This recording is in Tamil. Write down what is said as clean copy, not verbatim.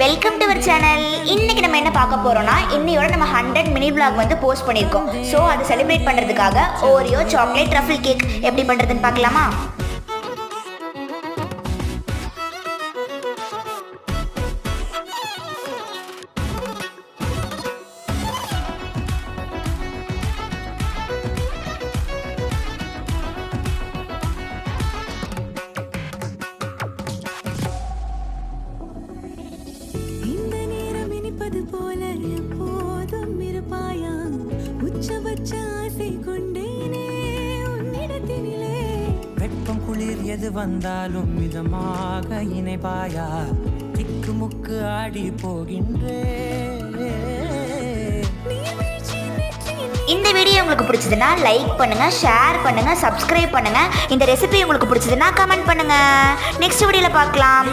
Welcome to our channel. இன்னைக்கு நம்ம என்ன பார்க்க போறோம்னா, இன்னையோட நம்ம 100 மினி vlog வந்து போஸ்ட் பண்ணியிருக்கோம். ஸோ அதை செலிப்ரேட் பண்ணுறதுக்காக ஓரியோ சாக்லேட் ட்ரஃபிள் கேக் எப்படி பண்ணுறதுன்னு பார்க்கலாமா? போல எப்போதும் இருப்பாயா உச்சபட்ச ஆசை கொண்டேனே உன்னிடத்தினிலே வெப்பம் குளிர் எது வந்தாலும் மிதமாக இணைப்பாயா திக்கு முக்கு ஆடி போகின்றே. இந்த வீடியோ உங்களுக்கு பிடிச்சதுன்னா லைக் பண்ணுங்க, ஷேர் பண்ணுங்க, சப்ஸ்கிரைப் பண்ணுங்க. இந்த ரெசிபி உங்களுக்கு பிடிச்சதுன்னா கமெண்ட் பண்ணுங்க. நெக்ஸ்ட் வீடியோல பார்க்கலாம்.